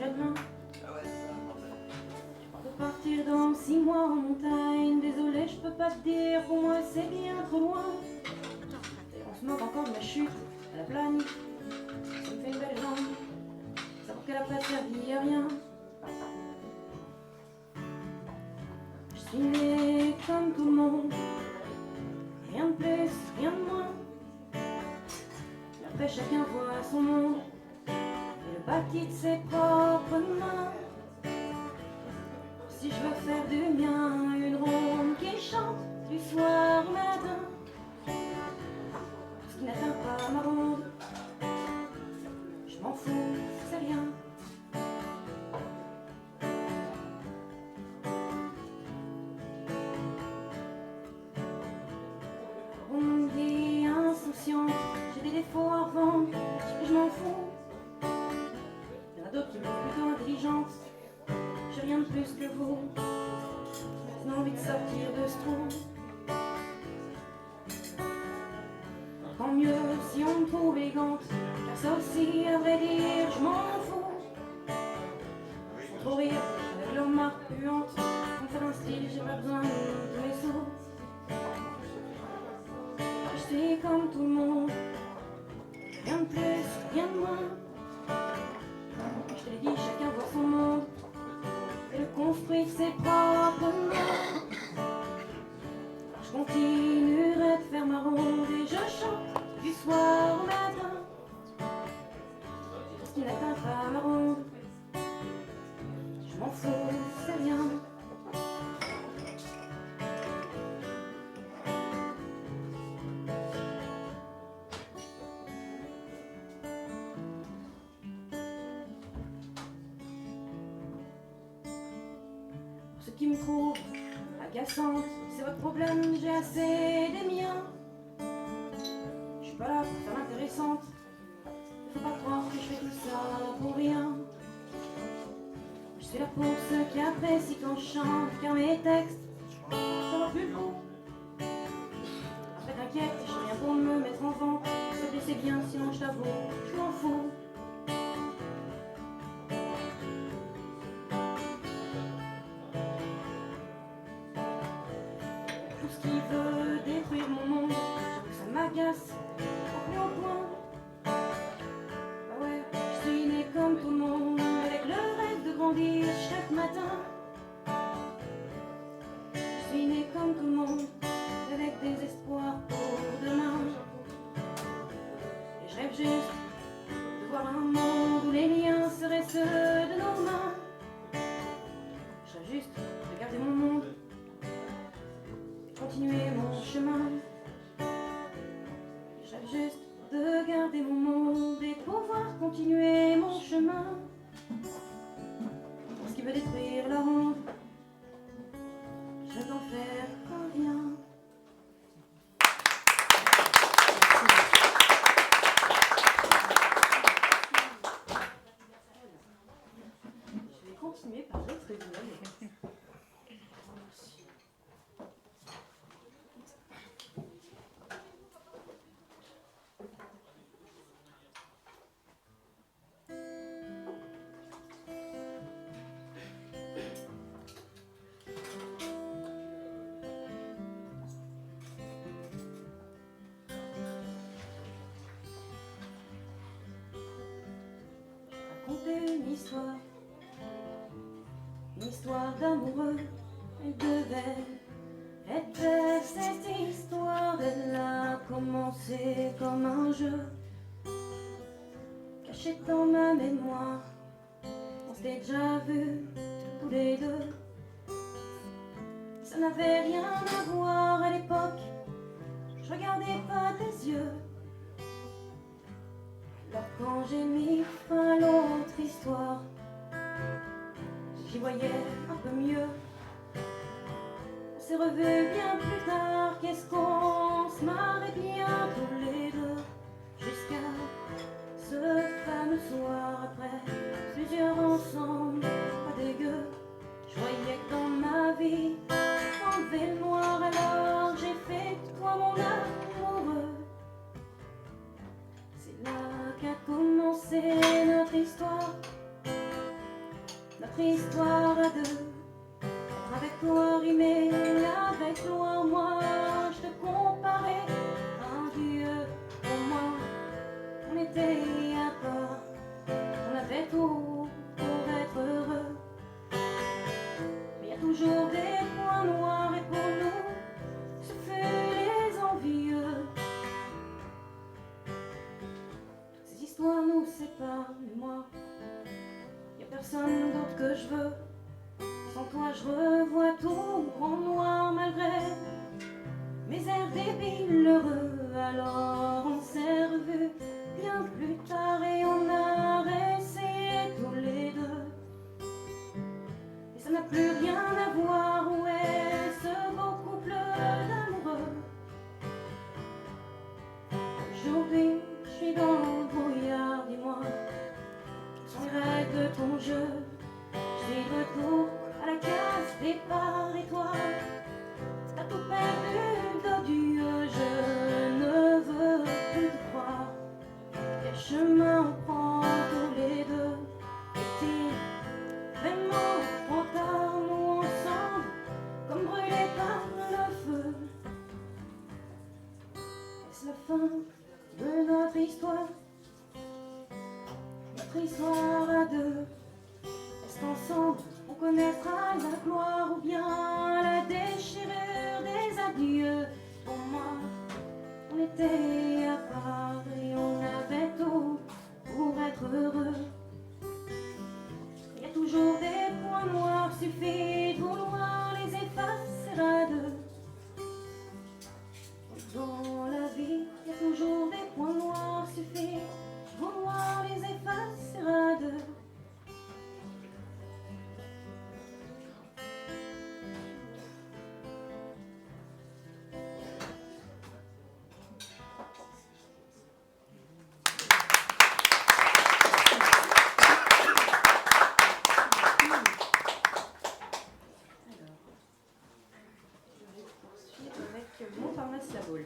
serrer la main. Je peux partir dans 6 mois en montagne. Désolé, je peux pas te dire, pour moi c'est bien trop loin. Et on se moque encore de ma chute à la plagne. Ça me fait une belle jambe. Savoir qu'elle a pas servi à rien. Je suis née comme tout le monde. Rien de plus, rien de moins. Et après chacun voit son monde et le bâtit de ses propres mains. Si je veux faire du mien une ronde qui chante du soir au matin, ce qui n'atteint pas ma ronde, je m'en fous, c'est rien. On me dit insouciante, j'ai des défauts à revendre, mais je m'en fous. Il y en a d'autres qui me trouvent plutôt intelligente. J'ai rien de plus que vous. J'ai envie de sortir de ce trou. Tant mieux si on me trouve élégante, car ça aussi, à vrai dire, je m'en fous. Faut trop rire avec leur marque puante. Pour me faire un style, j'ai pas besoin de tous mes sous. Je suis comme tout le monde, rien de plus, rien de moins. Je te l'ai dit, chacun voit son monde et le construit de ses propres mains. Je continuerai de faire ma ronde et je chante du soir au matin. Ce qui n'atteint pas ma ronde, je m'en fous, c'est rien. Ce qui me trouve agaçante, c'est votre problème, j'ai assez des miens. Je suis pas là pour faire l'intéressante, faut pas croire que je fais tout ça pour rien. Je suis là pour ceux qui apprécient quand je chante, car mes textes, ça va plus le coup. Après t'inquiète, je fais rien pour me mettre en vente, s'il te plaît c'est bien, sinon je t'avoue, je m'en fous. Qui veut détruire mon monde, j'avoue que ça m'agace au plus haut point. Bah ouais, je suis née comme tout le monde, avec le rêve de grandir chaque matin. Je suis née comme tout le monde, avec des espoirs pour demain. Et je rêve juste de voir un monde où les liens seraient ceux de nos mains. Je rêve juste de garder mon monde, continuer mon chemin. Je rêve juste de garder mon monde et pouvoir continuer mon chemin. Pour ce qui veut détruire la ronde, je n'en faire rien. Je vais continuer par l'autre duel. Une histoire d'amoureux. Elle devait être belle cette histoire. Elle a commencé comme un jeu, caché dans ma mémoire. On s'était déjà vus tous les deux. Ça n'avait rien à voir à l'époque, je regardais pas tes yeux. Alors quand j'ai mis fin à l'autre histoire, j'y voyais un peu mieux. On s'est revus bien plus tard, qu'est-ce qu'on se marrait bien tous les deux. Jusqu'à ce fameux soir, après plusieurs ensemble, pas dégueu. Je voyais que dans ma vie, enlever le noir, alors j'ai fait de toi mon amoureux. C'est là qu'a commencé notre histoire. notre histoire à deux. Avec toi rimé, avec toi moi, je te comparais à un vieux. Pour moi, on était à part, on avait tout pour être heureux. Mais il y a toujours des points noirs et pour nous, ce fut les envieux. Ces histoires nous séparent, mais moi, y a personne d'autre que je veux. Sans toi je revois tout en noir malgré mes airs débiles heureux. Alors on s'est revus bien plus tard et on a réessayé tous les deux. Et ça n'a plus rien à voir, où est ce beau couple d'amoureux? Aujourd'hui je suis dans le brouillard, dis-moi, sans les règles de ton jeu. Je suis de retour à la case départ et toi, t'as tout perdu d'odieux. Je ne veux plus te croire. Quel chemin on prend tous les deux? Est-il vraiment trop tard? Nous ensemble, comme brûlés par le feu. Est-ce la fin de notre histoire? Notre histoire à deux. Est-ce qu'ensemble on connaîtra la gloire ou bien la déchirure des adieux? Pour moi, on était à part et on avait tout pour être heureux. Il y a toujours des points noirs, suffit de vouloir les effacer à deux. Dans la vie, il y a toujours des points noirs, suffit de vouloir les effacer à deux. Avec Montparnasse la Baule.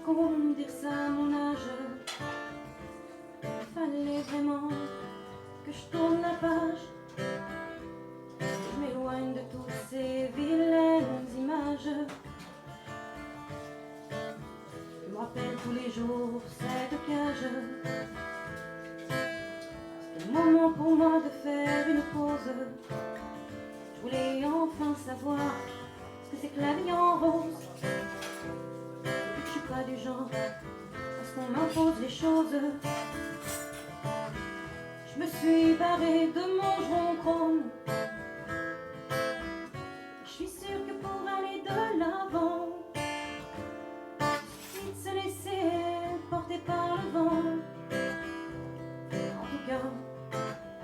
Qu'on dire ça à mon âge, fallait vraiment que je tourne la page, que je m'éloigne de toutes ces vilaines images. Je me rappelle tous les jours cette cage. C'était le moment pour moi de faire une pause. Je voulais enfin savoir ce que c'est que la vie en rose. Je suis pas du genre à ce qu'on m'impose les choses. Je me suis barrée de mon jonc chrome. Je suis sûre que pour aller de l'avant, il suffit de se laisser porter par le vent. En tout cas,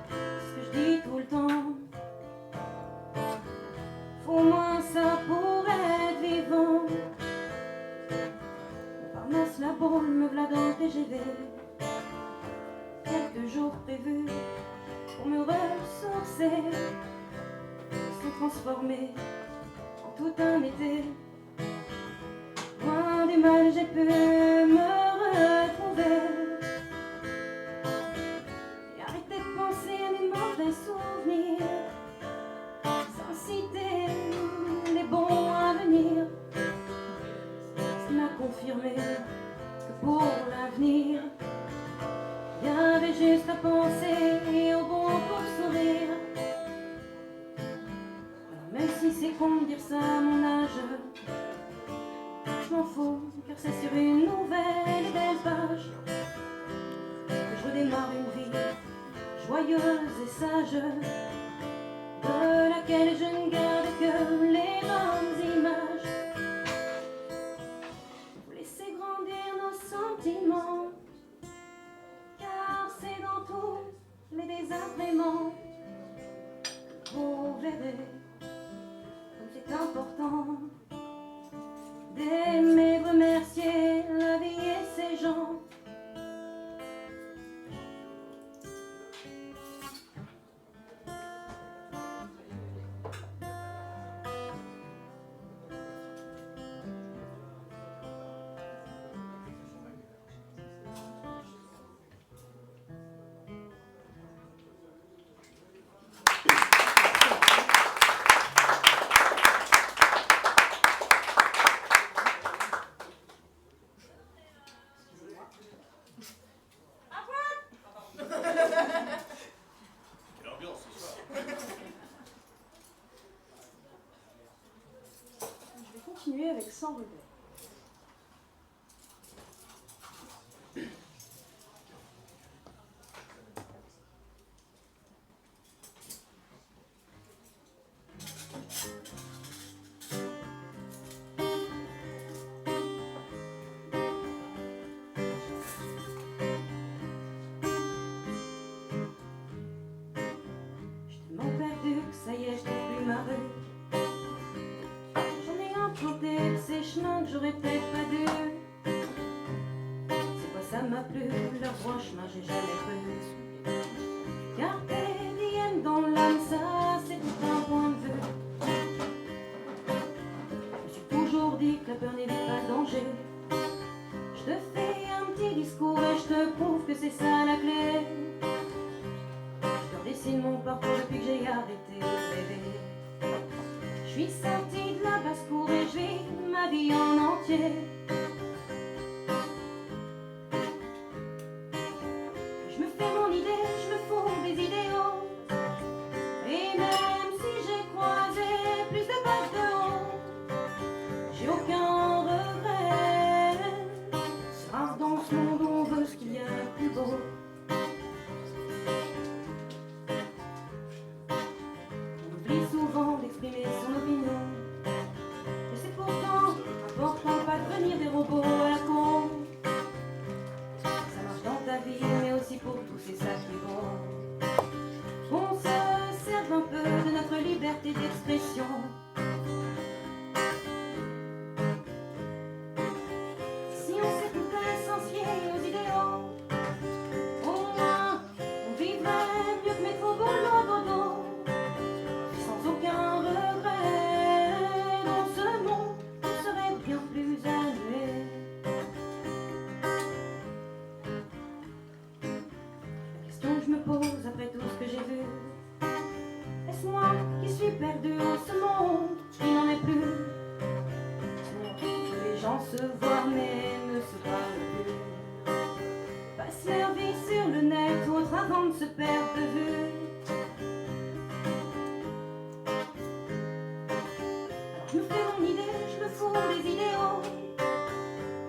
c'est ce que je dis tout le temps. Faut moins ça pour être vivant. Montparnasse la Baule, me v'là dans le TGV. Quelques jours prévus pour me ressourcer sont transformés en tout un été. Loin du mal, j'ai pu me retrouver et arrêter de penser à mes mauvais souvenirs, sans citer les bons à venir. Ça m'a confirmé que pour l'avenir, il y avait juste à penser au bon pour sourire. Alors même si c'est con de dire ça à mon âge, je m'en fous, car c'est sur une nouvelle et belle page que je redémarre une vie joyeuse et sage, de laquelle je ne garde que les bonnes images. Faut laisser grandir nos sentiments, car c'est dans tous les désagréments que vous verrez continuer avec Sans regret. Ça y est, je trouve plus ma rue. J'en ai emprunté de ces chemins que j'aurais peut-être pas dû. C'est quoi ça m'a plu, leur droit chemin j'ai jamais cru. Carpe diem dans l'âme, ça c'est tout un point de vue. Je me suis toujours dit que la peur n'évite pas le danger. Je te fais un petit discours et je te prouve que c'est ça la clé. Dessine mon parcours depuis que j'ai arrêté de rêver. Je suis sortie de la basse-cour et je vis ma vie en entier. Je me fais mon idée, je me fous des idéaux. Et même si j'ai croisé plus de bas de haut, j'ai aucun regret. C'est rare dans ce monde, on veut ce qu'il y a de plus beau. D'exprimer son opinion. Et c'est pourtant important pas de devenir des robots à la con. Ça marche dans ta vie, mais aussi pour tous, c'est ça qui est bon. On se serve un peu de notre liberté d'expression. Si on s'écoutait sans se fier aux idéaux, au moins on vivrait mieux que métro boulot dodo. Aucun regret dans ce monde, on serait bien plus annué. La question que je me pose après tout ce que j'ai vu, est-ce moi qui suis perdu dans ce monde qui n'en est plus? Que les gens se voient mais ne se parlent plus, passent leur vie sur le net autre avant de se perdre de vue. Je me fais mon idée, je me fous des idéaux.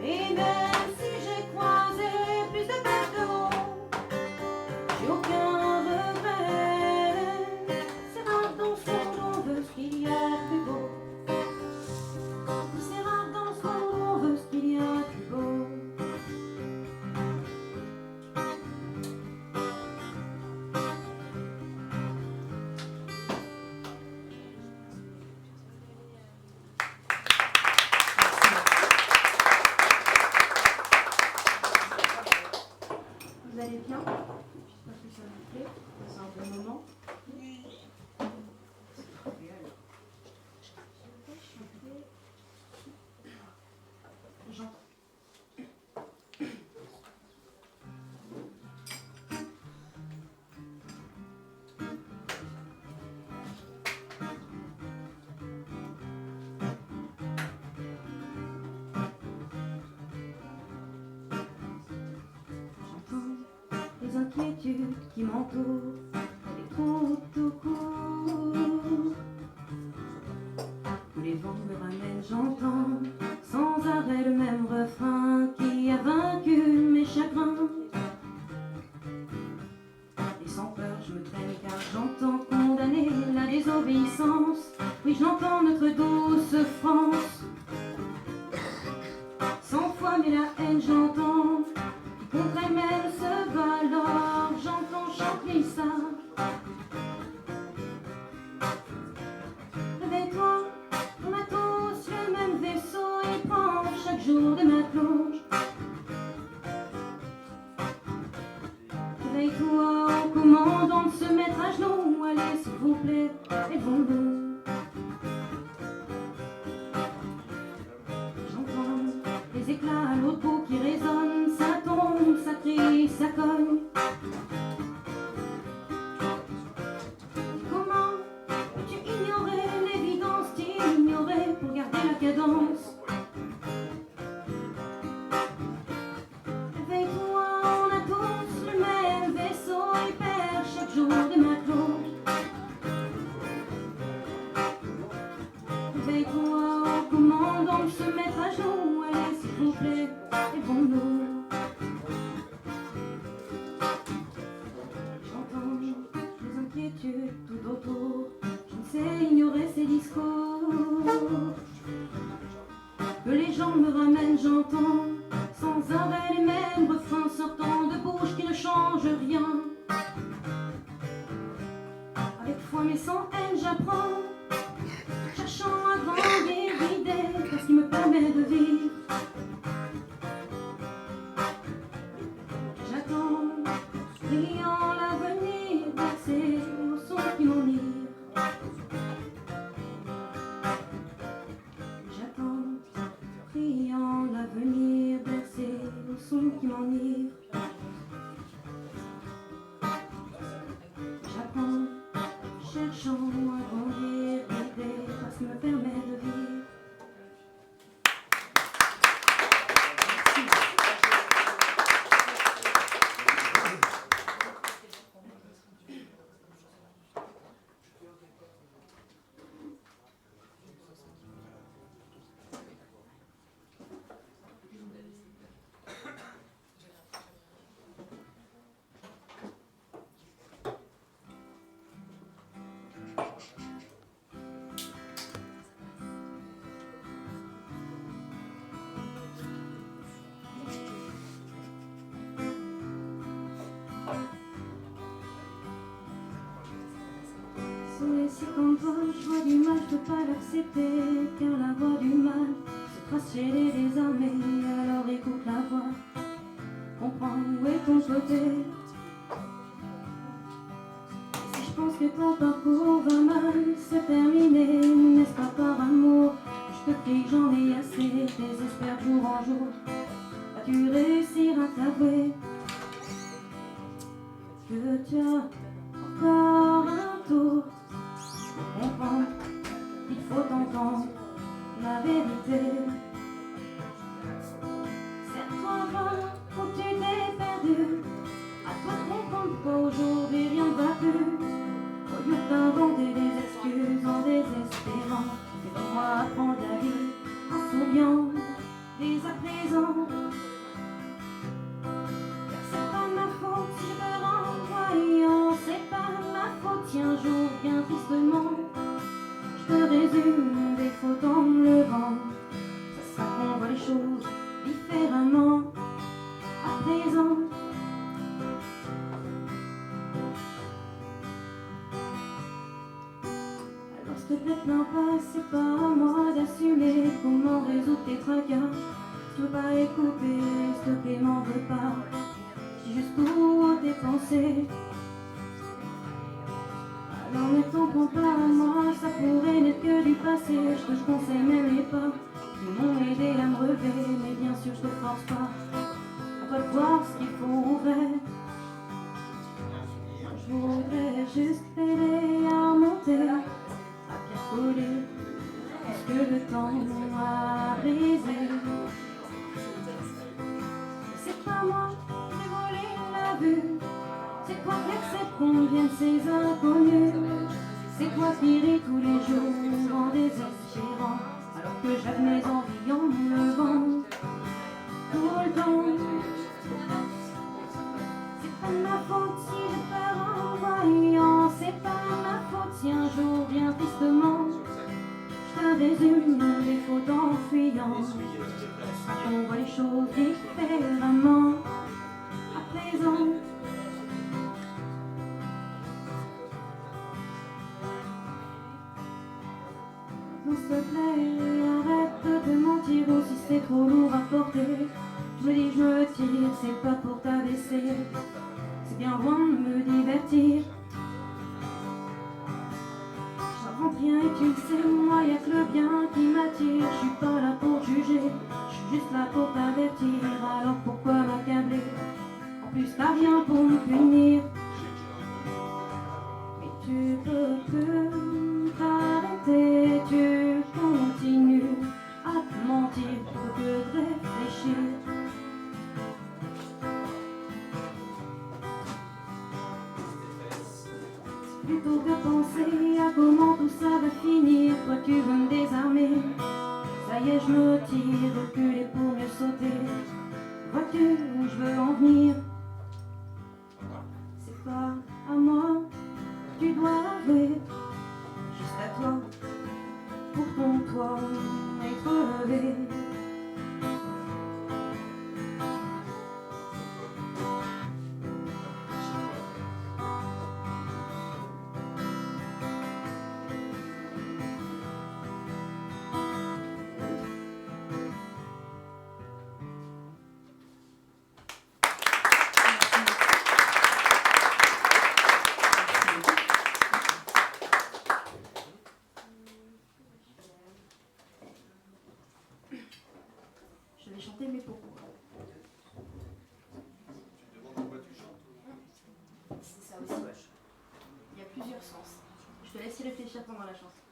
Et même si j'ai croisé plus de bêtes de haut, j'ai aucun regret. C'est rare dans ce monde, on veut ce qu'il y a de plus beau. C'est rare dans ce monde, on veut ce qu'il y a de plus beau. Vous allez bien? J'espère que ça vous plaît. C'est un bon moment. J'entends. Les inquiétudes qui m'entourent, les trop tout court. Où les vents me ramènent, j'entends sans arrêt le même refrain qui a vaincu mes chagrins. Et sans peur je me traîne car j'entends condamner la désobéissance. Oui, j'entends notre douce France. 100 fois mais la haine j'entends. Contre elle se bat l'or, j'entends chanter ça. Réveille-toi, on a tous le même vaisseau et prend chaque jour de ma plonge. Réveille-toi, en commandant de se mettre à genoux. Allez, s'il vous plaît, élevons-nous. J'entends les éclats à l'autre bout qui résonnent. Ça tombe, ça crie, ça cogne. Comment peux-tu ignorer l'évidence, t'ignorer pour garder la cadence? Réveille-toi, on a tous le même vaisseau et perd chaque jour de ma plonge. Réveille-toi, en commandant à genoux, allez s'il vous plaît, aidons-nous. J'entends des inquiétudes tout autour, je ne sais ignorer ces discours. Que les gens me ramènent, j'entends sans arrêt les mêmes refrains sortant de bouches qui ne changent rien. Avec foi mais sans haine j'apprends, cherchant à grandir l'idée de ce qui me permet de vivre. J'attends, priant l'avenir, bercé au son qui m'enivre. J'attends, priant l'avenir, bercé au son qui m'enivre. J'apprends, cherchant à grandir l'idée parce qu'il me permet de vivre. Si comme toi, je vois du mal, je peux pas l'accepter, car la voix du mal se trace chez les désarmés. Alors écoute la voix, comprends où est ton côté. Et si je pense que ton parcours va mal, c'est terminé, n'est-ce pas par amour? Je te prie, j'en ai assez, désespère de jour en jour. Vas-tu réussir à t'avouer que tu as encore un tour? Comprends, il faut entendre la vérité. C'est trop loin où tu t'es perdu. À toi de comprendre qu'aujourd'hui rien ne va plus. Au lieu d'inventer des excuses en désespérant, aide-moi à prendre la vie en souriant dès à présent. Car c'est pas ma faute si je me rends voyant, c'est pas ma faute si un jour bien tristement je te résume des fautes en me levant. Ça sera qu'on voit les choses différemment à présent. Alors s'il te plaît, plains pas, c'est pas à moi d'assumer comment résoudre tes tracas. Si tu veux pas écouter, s'il te plaît, m'en veux pas. Je dis juste tout tes pensées. Alors ne t'en prends pas à moi, ça pourrait n'être que du passé. Je te conseille même les pas qui m'ont aidé à me relever. Mais bien sûr je te force pas, à toi de voir ce qu'il faut faire. Moi je voudrais juste t'aider à remonter, à picoler tout ce que le temps a brisé. C'est pas moi qui ai volé la vue, c'est toi qui acceptes qu'on vienne ces inconnus. C'est toi qui ris tous les jours en désespérant, alors que j'avais mes envies en me levant tout le temps. C'est pas ma faute si j'ai peur en voyant, c'est pas ma faute si un jour bien tristement je te résume les fautes en fuyant. On voit les choses différemment à présent. S'il te plaît, arrête de mentir, ou si c'est trop lourd à porter, je me dis je me tire, c'est pas pour t'abaisser, c'est bien loin de me divertir. J'invente rien et tu le sais, moi y'a que le bien qui m'attire. Je suis pas là pour juger, je suis juste là pour t'avertir. Alors pourquoi m'accabler? En plus t'as rien pour me punir. Mais tu peux plus t'arrêter, tu continues à te mentir plutôt que de réfléchir. Plutôt que penser à comment tout ça va finir, toi tu veux me désarmer. Ça y est, je me tire, reculer pour mieux sauter. Vois-tu où je veux en venir? C'est pas à moi, tu dois avouer, juste à toi, pour ton toit être levé. Je vais chanter, mais pourquoi? Tu te demandes pourquoi tu chantes? C'est ça aussi, wesh. Il y a plusieurs sens. Je te laisse y réfléchir pendant la chanson.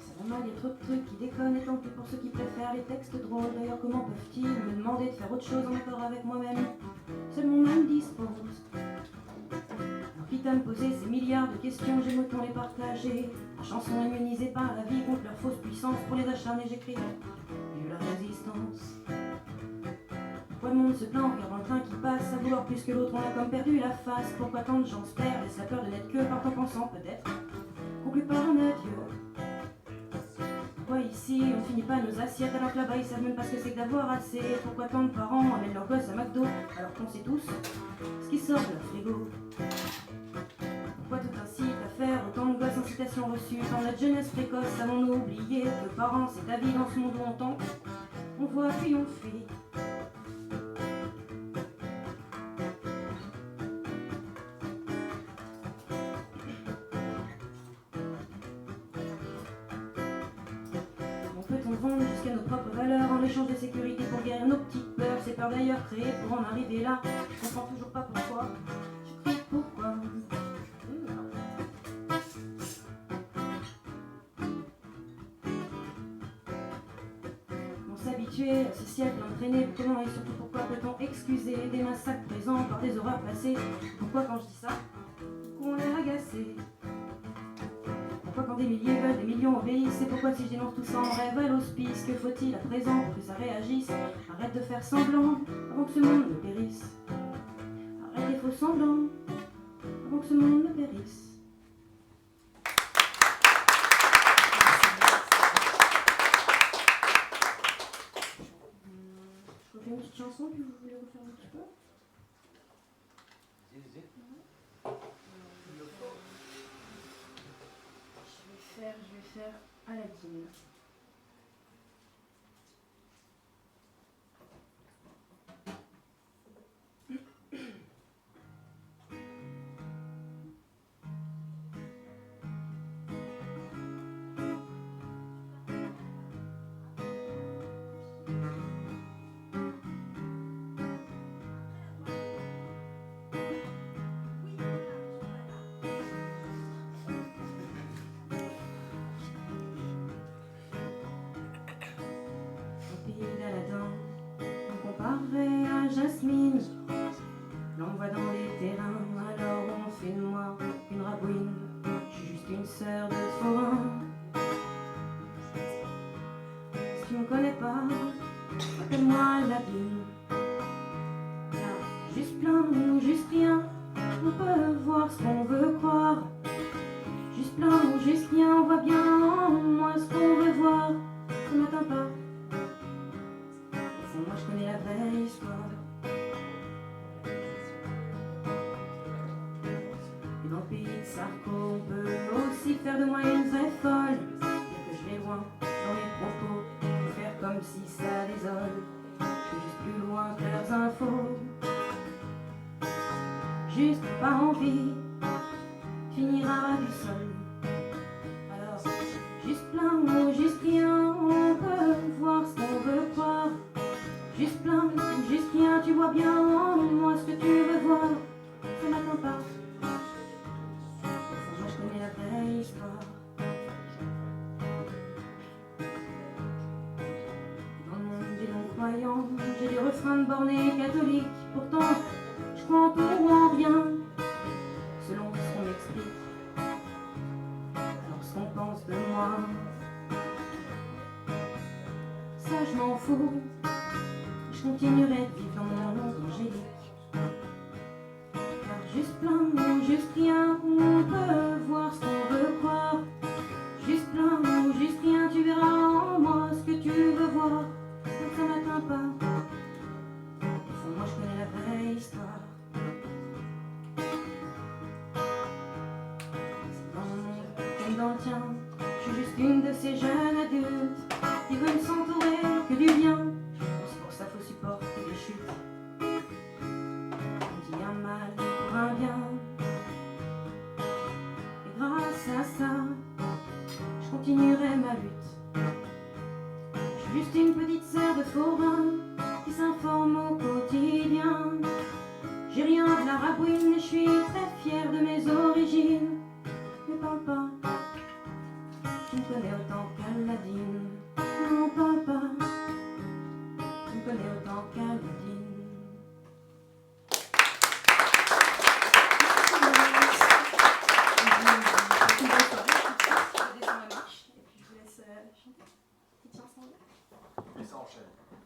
Ça va mal, il y a trop de trucs qui déconnent, et tant pis pour ceux qui préfèrent les textes drôles. D'ailleurs, comment peuvent-ils me demander de faire autre chose en accord avec moi-même? Seul mon âme dispose. Alors quitte à me poser ces milliards de questions, j'aime autant les partager. En chansons immunisées par la vie contre leur fausse puissance, pour les acharner j'écris vive la résistance. Pourquoi le monde se plaint en regardant le train qui passe, à vouloir plus que l'autre, on a comme perdu la face. Pourquoi tant de gens se perdent, laissent la peur de n'être que par en pensant peut-être conclu par un adieu? Pourquoi ici on finit pas nos assiettes alors que là-bas ils savent même pas ce que c'est que d'avoir assez? Pourquoi tant de parents amènent leurs gosses à McDo alors qu'on sait tous ce qui sort de leur frigo? Pourquoi tout incite à faire autant de gosses en citation reçue? Dans notre jeunesse précoce, avons-nous oublié que parents c'est ta vie dans ce monde où on tente, on voit puis on fuit? Peut-on vendre jusqu'à nos propres valeurs en échange de sécurité pour guérir nos petites peurs? Ces peurs d'ailleurs créées pour en arriver là. Je comprends toujours pas pourquoi. Je crie pourquoi. On s'habituer à ce siècle entraîné. Comment et surtout pourquoi peut-on excuser des massacres présents par des horreurs passées? Pourquoi quand je dis ça, on l'air agacé? Pourquoi quand des milliers veulent, des millions obéissent? C'est pourquoi si je dénonce tout ça en rêve à l'hospice? Que faut-il à présent pour que ça réagisse? Arrête de faire semblant avant que ce monde ne périsse. Arrête les faux semblants avant que ce monde ne périsse. Je refais une petite chanson, puis vous voulez refaire un petit peu? Je vais faire Aladdin. Comparé à Jasmine, l'envoie dans les terrains, alors on fait de moi une rabouine. Je suis juste une sœur de forain. Si tu me connais pas, appelle-moi Aladdin. Juste plein ou juste rien, on peut voir ce qu'on veut croire. Juste plein ou juste rien, on voit bien en moi ce qu'on veut voir. Ça m'atteint pas. Moi je connais la vraie histoire. Et dans le pays de Sarko, on peut aussi faire de moi une vraie folle. Dire que je vais loin dans mes propos, faire comme si ça désole. Je vais juste plus loin que leurs infos. Juste pas envie, finira du sol. Alors, juste plein ou juste rien, on peut voir ce qu'on veut croire. Juste plein ou juste rien, tu vois bien en moi ce que tu veux voir. Ça m'attend pas. Moi je connais la vraie histoire. Dans le monde des croyant, j'ai des refrains de bornés catholiques. Pourtant, je crois en tout ou en rien, selon ce qu'on m'explique. Alors ce qu'on pense de moi, ça je m'en fous. Je continuerai de vivre dans mon monde angélique. Car juste plein ou juste rien, on peut voir ce qu'on veut croire. Juste plein ou juste rien, tu verras en moi ce que tu veux voir. Donc ça m'atteint pas. Au fond, moi je connais la vraie histoire. C'est dans mon monde comme dans le tien. Je suis juste une de ces jeunes adultes qui veulent s'entourer que du bien. C'est pour ça faut supporter les chutes. On dit un mal pour un bien. Et grâce à ça, je continuerai ma lutte. Je suis juste une petite sœur de forain qui s'informe au quotidien. J'ai rien de la rabouine et je suis très fière de mes origines. Ne parle pas, tu me connais autant qu'Aladine. Non, parle pas, tu me connais autant qu'Aladine. Je descends la marche et puis je vous laisse chanter. Petit ensemble. Et ça enchaîne.